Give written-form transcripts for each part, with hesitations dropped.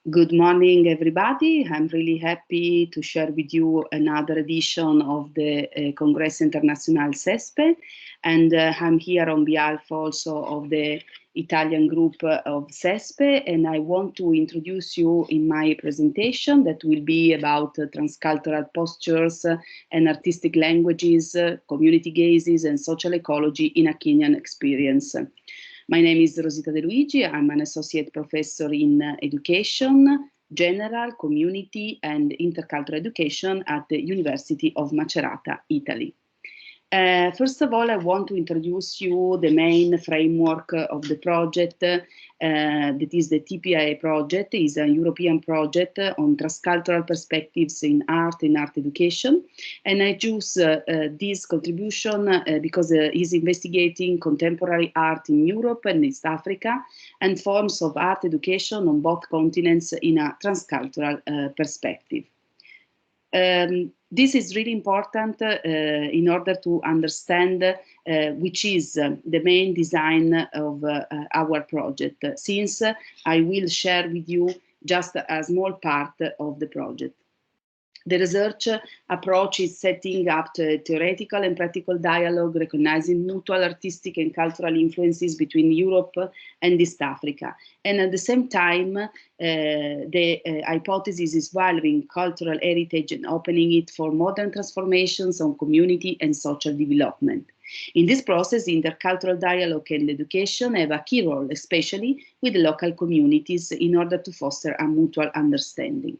Good morning, everybody. I'm really happy to share with you another edition of the Congresso Internacional Cespe. And I'm here on behalf also of the Italian group of Cespe. And I want to introduce you in my presentation that will be about transcultural postures and artistic languages, community gazes, and social ecology in a Kenyan experience. My name is Rosita Deluigi. I'm an associate professor in education, general, community, and intercultural education at the University of Macerata, Italy. First of all, I want to introduce you the main framework of the project. That is the TPIA project. It is a European project on transcultural perspectives in art and art education. And I choose this contribution because it's investigating contemporary art in Europe and East Africa and forms of art education on both continents in a transcultural perspective. This is really important in order to understand which is the main design of our project, since I will share with you just a small part of the project. The research approach is setting up the theoretical and practical dialogue, recognizing mutual artistic and cultural influences between Europe and East Africa. And at the same time, the hypothesis is valuing cultural heritage and opening it for modern transformations on community and social development. In this process, intercultural dialogue and education have a key role, especially with the local communities, in order to foster a mutual understanding.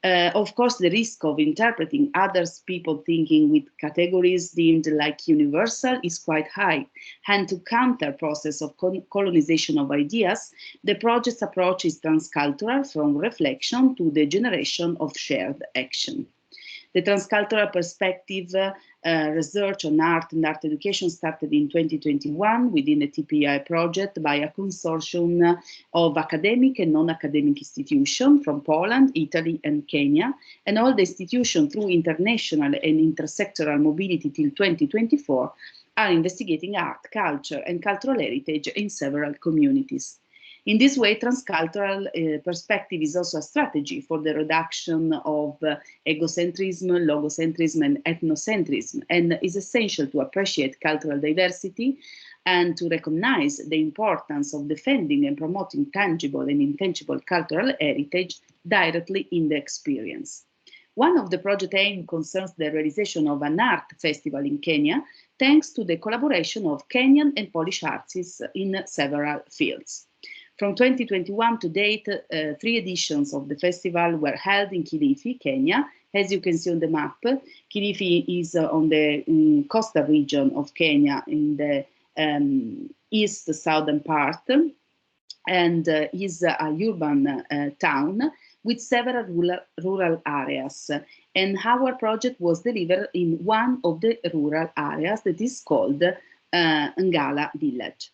Of course, the risk of interpreting others' people thinking with categories deemed like universal is quite high. And to counter process of colonization of ideas, the project's approach is transcultural from reflection to the generation of shared action. The transcultural perspective research on art and art education started in 2021 within the TPI project by a consortium of academic and non-academic institutions from Poland, Italy, and Kenya, and all the institutions through international and intersectoral mobility till 2024 are investigating art, culture, and cultural heritage in several communities. In this way, transcultural perspective is also a strategy for the reduction of egocentrism, logocentrism, and ethnocentrism, and is essential to appreciate cultural diversity and to recognize the importance of defending and promoting tangible and intangible cultural heritage directly in the experience. One of the project aims concerns the realization of an art festival in Kenya, thanks to the collaboration of Kenyan and Polish artists in several fields. From 2021 to date, 3 editions of the festival were held in Kilifi, Kenya. As you can see on the map, Kilifi is on the coastal region of Kenya in the east southern part, and is a urban town with several rural areas. And our project was delivered in one of the rural areas that is called Ngala village.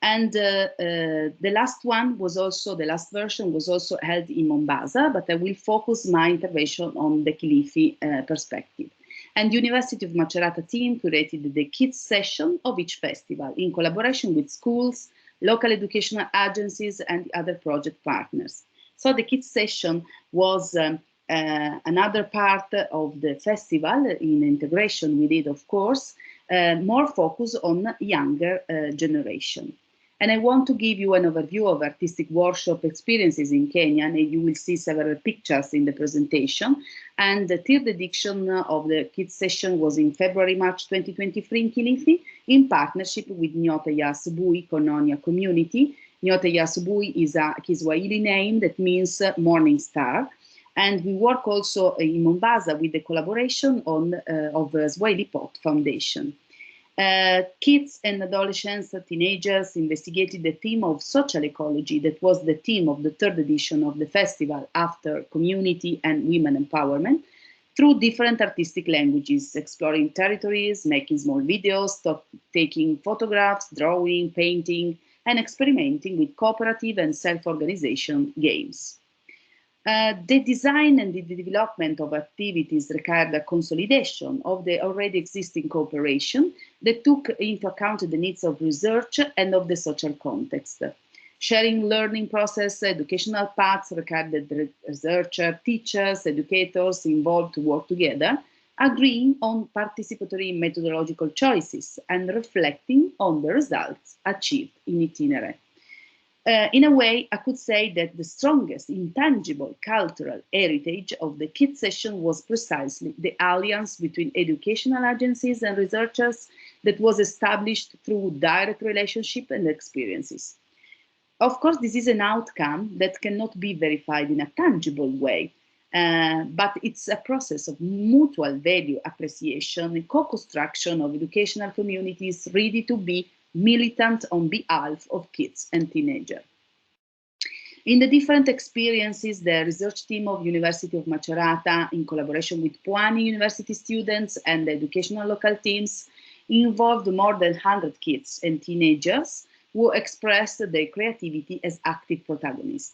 And the last version was also held in Mombasa, but I will focus my intervention on the Kilifi perspective. And the University of Macerata team curated the kids session of each festival in collaboration with schools, local educational agencies, and other project partners. So the kids session was another part of the festival in integration with it, of course, more focus on younger generation. And I want to give you an overview of artistic workshop experiences in Kenya, and you will see several pictures in the presentation. And the 3rd edition of the kids session was in February-March 2023 in Kilifi, in partnership with Nyota ya Asubuhi Kononia community. Nyota ya Asubuhi is a Kiswahili name that means morning star. And we work also in Mombasa with the collaboration of Swahili Pot Foundation. Kids and adolescents, teenagers investigated the theme of social ecology that was the theme of the 3rd edition of the festival after community and women empowerment through different artistic languages, exploring territories, making small videos, taking photographs, drawing, painting, and experimenting with cooperative and self-organization games. The design and the development of activities required a consolidation of the already existing cooperation that took into account the needs of research and of the social context. Sharing learning process, educational paths require that researchers, teachers, educators involved to work together, agreeing on participatory methodological choices and reflecting on the results achieved in itinerary. In a way, I could say that the strongest intangible cultural heritage of the KIT session was precisely the alliance between educational agencies and researchers that was established through direct relationship and experiences. Of course, this is an outcome that cannot be verified in a tangible way, but it's a process of mutual value appreciation and co-construction of educational communities ready to be militant on behalf of kids and teenagers. In the different experiences, the research team of University of Macerata, in collaboration with Puani University students and the educational local teams, involved more than 100 kids and teenagers who expressed their creativity as active protagonists.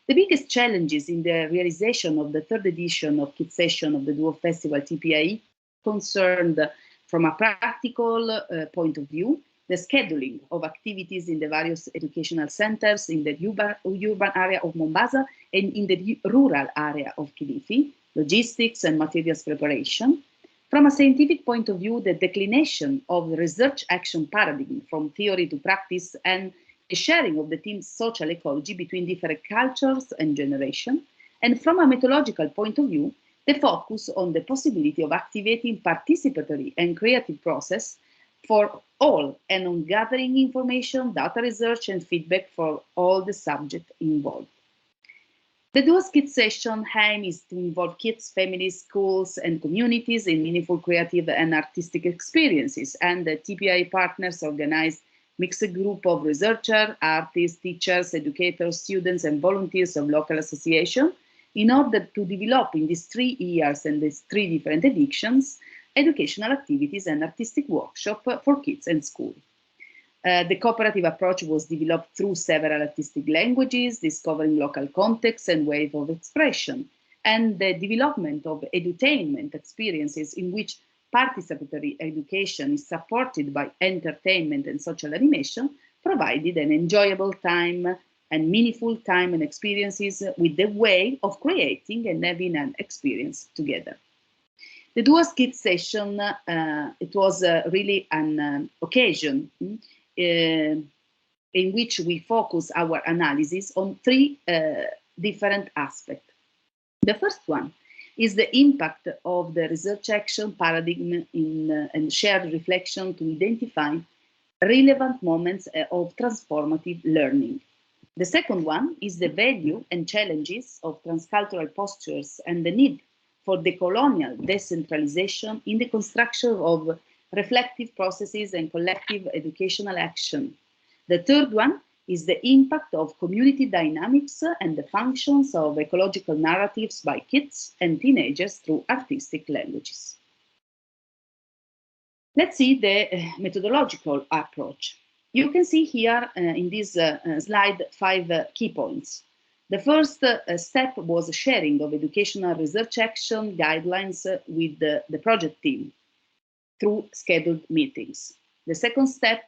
The biggest challenges in the realization of the third edition of Kids Session of the Duo Festival TPI concerned, from a practical point of view, the scheduling of activities in the various educational centers in the urban area of Mombasa and in the rural area of Kilifi, logistics and materials preparation. From a scientific point of view, the declination of the research action paradigm from theory to practice and the sharing of the team's social ecology between different cultures and generations. And from a methodological point of view, the focus on the possibility of activating participatory and creative process for all and on gathering information, data research, and feedback for all the subjects involved. The Duo Kids Session aim is to involve kids, families, schools, and communities in meaningful creative and artistic experiences, and the TPI partners organize mixed group of researchers, artists, teachers, educators, students, and volunteers of local associations in order to develop in these 3 years and these 3 different editions educational activities and artistic workshops for kids and schools. The cooperative approach was developed through several artistic languages, discovering local contexts and ways of expression, and the development of edutainment experiences in which participatory education is supported by entertainment and social animation, provided an enjoyable time and meaningful time and experiences with the way of creating and having an experience together. The Duo Kids Session, it was really an occasion in which we focus our analysis on 3 different aspects. The first one is the impact of the research action paradigm and shared reflection to identify relevant moments of transformative learning. The second one is the value and challenges of transcultural postures and the need for decolonial decentralization in the construction of reflective processes and collective educational action. The third one is the impact of community dynamics and the functions of ecological narratives by kids and teenagers through artistic languages. Let's see the methodological approach. You can see here in this slide 5 key points. The first step was sharing of educational research action guidelines with the project team through scheduled meetings. The second step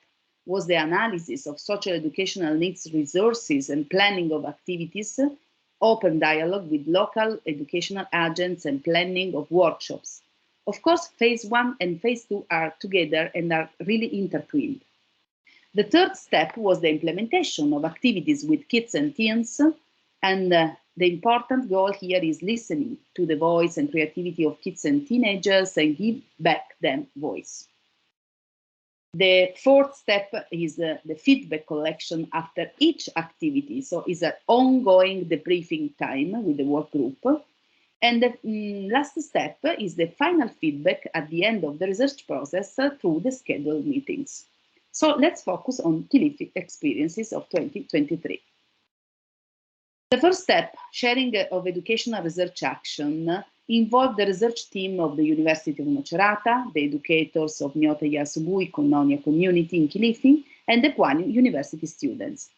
was the analysis of social educational needs, resources, and planning of activities, open dialogue with local educational agents, and planning of workshops. Of course, phase 1 and phase 2 are together and are really intertwined. The third step was the implementation of activities with kids and teens, and the important goal here is listening to the voice and creativity of kids and teenagers and give back them voice. The fourth step is the feedback collection after each activity. So it's an ongoing debriefing time with the work group. And the last step is the final feedback at the end of the research process through the scheduled meetings. So let's focus on Kilifi experiences of 2023. The first step, sharing of educational research action, involved the research team of the University of Macerata, the educators of Nyota Yasubui Kononia community in Kilifi, and the Puani University students.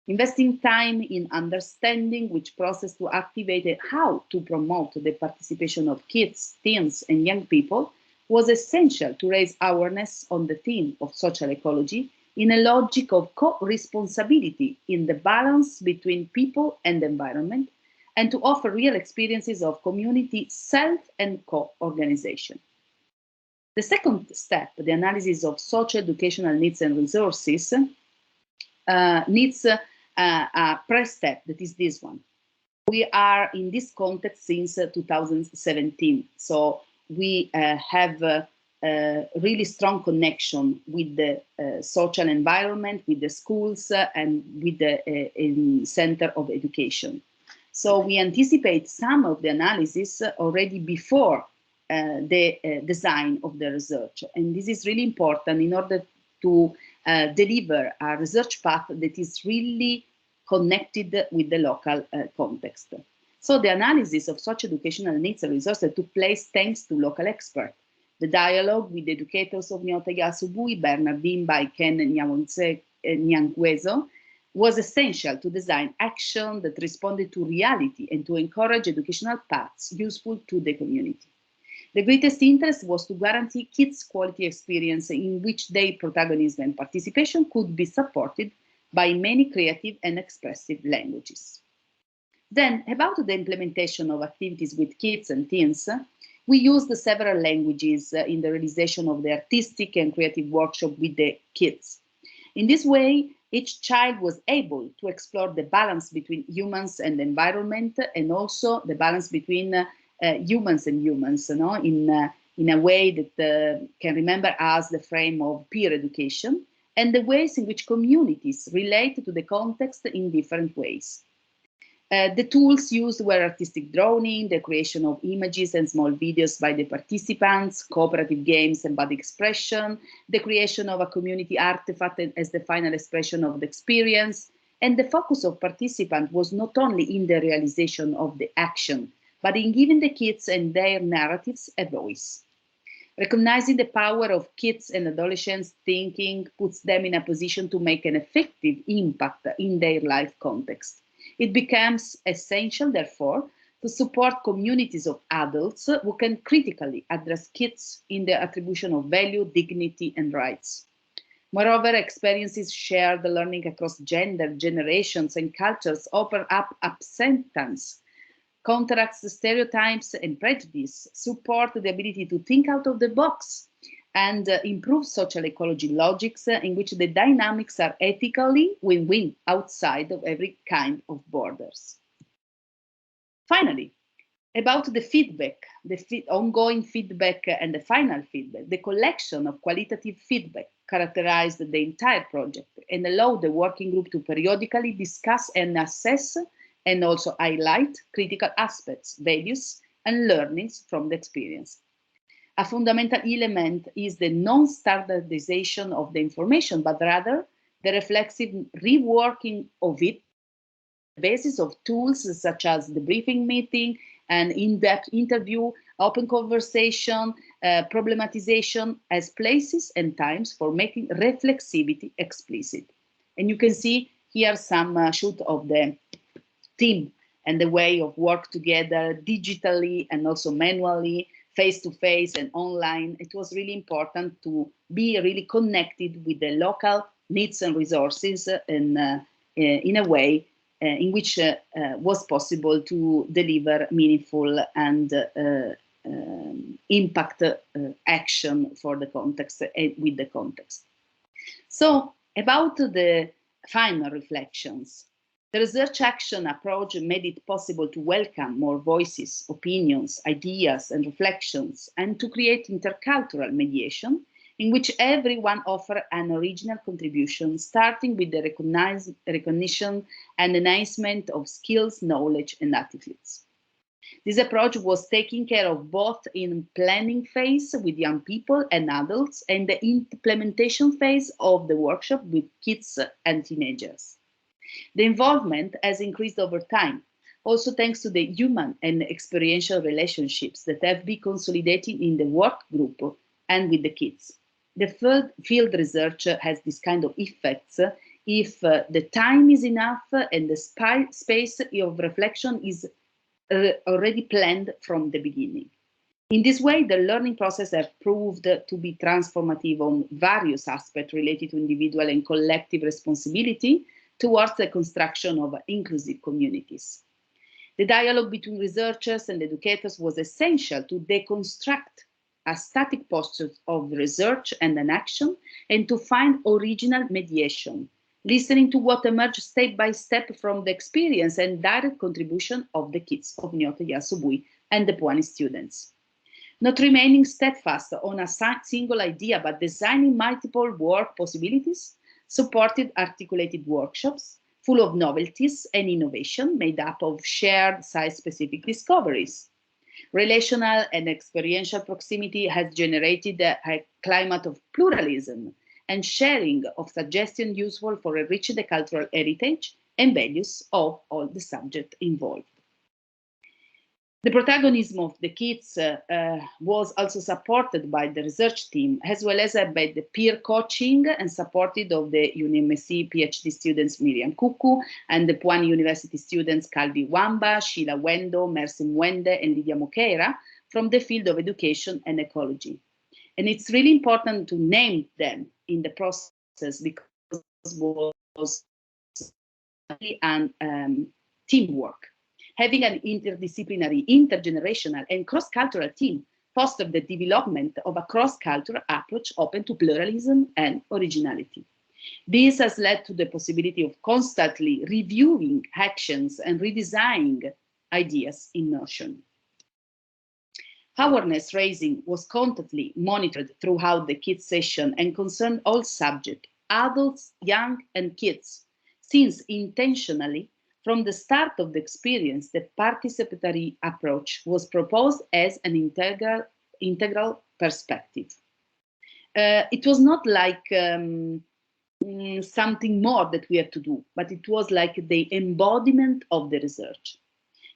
Investing time in understanding which process to activate and how to promote the participation of kids, teens, and young people was essential to raise awareness on the theme of social ecology in a logic of co-responsibility in the balance between people and the environment, and to offer real experiences of community self and co-organization. The second step, the analysis of socio-educational needs and resources, needs a pre-step, that is this one. We are in this context since 2017, so we have a really strong connection with the social environment, with the schools, and with the center of education. So we anticipate some of the analysis already before the design of the research. And this is really important in order to deliver a research path that is really connected with the local context. So the analysis of socio-educational needs and resources took place thanks to local experts. The dialogue with the educators of Nyota Yasubui, Bernardine by Ken Nyangwezo, was essential to design action that responded to reality and to encourage educational paths useful to the community. The greatest interest was to guarantee kids' quality experience in which their protagonism and participation could be supported by many creative and expressive languages. Then, about the implementation of activities with kids and teens, we used several languages in the realization of the artistic and creative workshop with the kids. In this way, each child was able to explore the balance between humans and the environment, and also the balance between humans and humans, in a way that can remember us the frame of peer education, and the ways in which communities relate to the context in different ways. The tools used were artistic drawing, the creation of images and small videos by the participants, cooperative games and body expression, the creation of a community artifact as the final expression of the experience, and the focus of participants was not only in the realization of the action, but in giving the kids and their narratives a voice. Recognizing the power of kids and adolescents' thinking puts them in a position to make an effective impact in their life context. It becomes essential, therefore, to support communities of adults who can critically address kids in the attribution of value, dignity, and rights. Moreover, experiences shared learning across gender, generations, and cultures open up acceptance, counteracts stereotypes and prejudice, support the ability to think out of the box, and improve social ecology logics in which the dynamics are ethically win-win outside of every kind of borders. Finally, about the feedback, the ongoing feedback and the final feedback, the collection of qualitative feedback characterized the entire project and allowed the working group to periodically discuss and assess and also highlight critical aspects, values, and learnings from the experience. A fundamental element is the non-standardization of the information, but rather the reflexive reworking of it on the basis of tools such as the briefing meeting, an in-depth interview, open conversation, problematization as places and times for making reflexivity explicit. And you can see here some shoot of the team and the way of work together digitally and also manually, face-to-face and online. It was really important to be really connected with the local needs and resources in a way in which was possible to deliver meaningful and impact action for the context with the context. So about the final reflections, the research action approach made it possible to welcome more voices, opinions, ideas, and reflections, and to create intercultural mediation in which everyone offered an original contribution, starting with the recognition and enhancement of skills, knowledge, and attitudes. This approach was taking care of both in planning phase with young people and adults and the implementation phase of the workshop with kids and teenagers. The involvement has increased over time, also thanks to the human and experiential relationships that have been consolidated in the work group and with the kids. The field research has this kind of effects if the time is enough and the space of reflection is already planned from the beginning. In this way, the learning process has proved to be transformative on various aspects related to individual and collective responsibility towards the construction of inclusive communities. The dialogue between researchers and educators was essential to deconstruct a static posture of research and an action, and to find original mediation, listening to what emerged step by step from the experience and direct contribution of the kids of Nyoto Yasubui and the Puani students. Not remaining steadfast on a single idea, but designing multiple work possibilities, supported articulated workshops full of novelties and innovation made up of shared site-specific discoveries. Relational and experiential proximity has generated a climate of pluralism and sharing of suggestions useful for enriching the cultural heritage and values of all the subjects involved. The protagonism of the kids was also supported by the research team, as well as by the peer coaching and supported of the UNMC PhD students Miriam Kuku and the Puani University students Calvi Wamba, Sheila Wendo, Mercy Mwende, and Lydia Moqueira from the field of education and ecology. And it's really important to name them in the process because it was teamwork. Having an interdisciplinary, intergenerational, and cross-cultural team fostered the development of a cross-cultural approach open to pluralism and originality. This has led to the possibility of constantly reviewing actions and redesigning ideas in motion. Awareness raising was constantly monitored throughout the kids session and concerned all subjects, adults, young, and kids, since intentionally from the start of the experience, the participatory approach was proposed as an integral perspective. It was not like something more that we had to do, but it was like the embodiment of the research.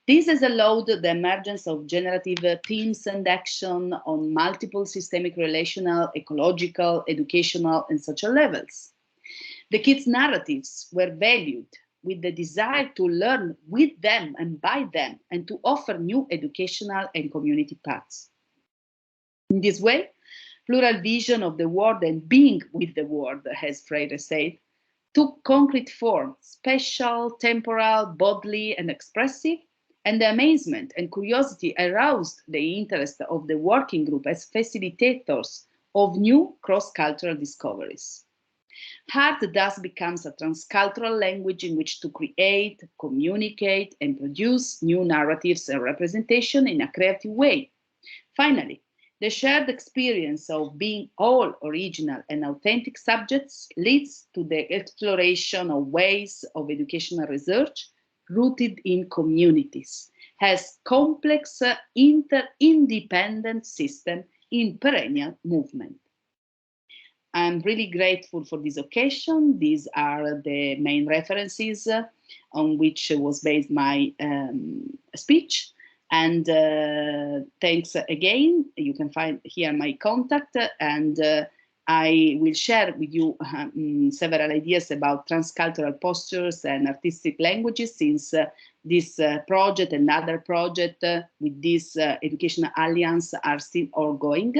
This has allowed the emergence of generative themes and action on multiple systemic, relational, ecological, educational, and social levels. The kids' narratives were valued with the desire to learn with them and by them, and to offer new educational and community paths. In this way, plural vision of the world and being with the world, as Freire said, took concrete form, spatial, temporal, bodily, and expressive, and the amazement and curiosity aroused the interest of the working group as facilitators of new cross-cultural discoveries. Art thus becomes a transcultural language in which to create, communicate, and produce new narratives and representation in a creative way. Finally, the shared experience of being all original and authentic subjects leads to the exploration of ways of educational research rooted in communities, as complex, interdependent system in perennial movement. I'm really grateful for this occasion. These are the main references on which was based my speech. And thanks again. You can find here my contact, and I will share with you several ideas about transcultural postures and artistic languages, since this project and other project with this Educational Alliance are still ongoing.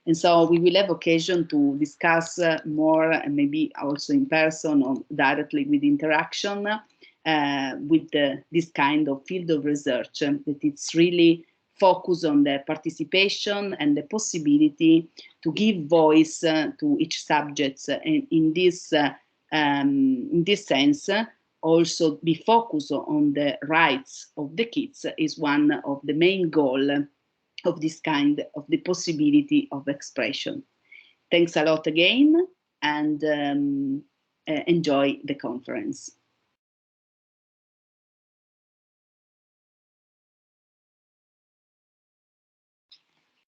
And so we will have occasion to discuss more, and maybe also in person or directly with interaction with this kind of field of research, that it's really focused on the participation and the possibility to give voice to each subject, and in this sense, also be focused on the rights of the kids is one of the main goals of this kind of the possibility of expression. Thanks a lot again, and enjoy the conference.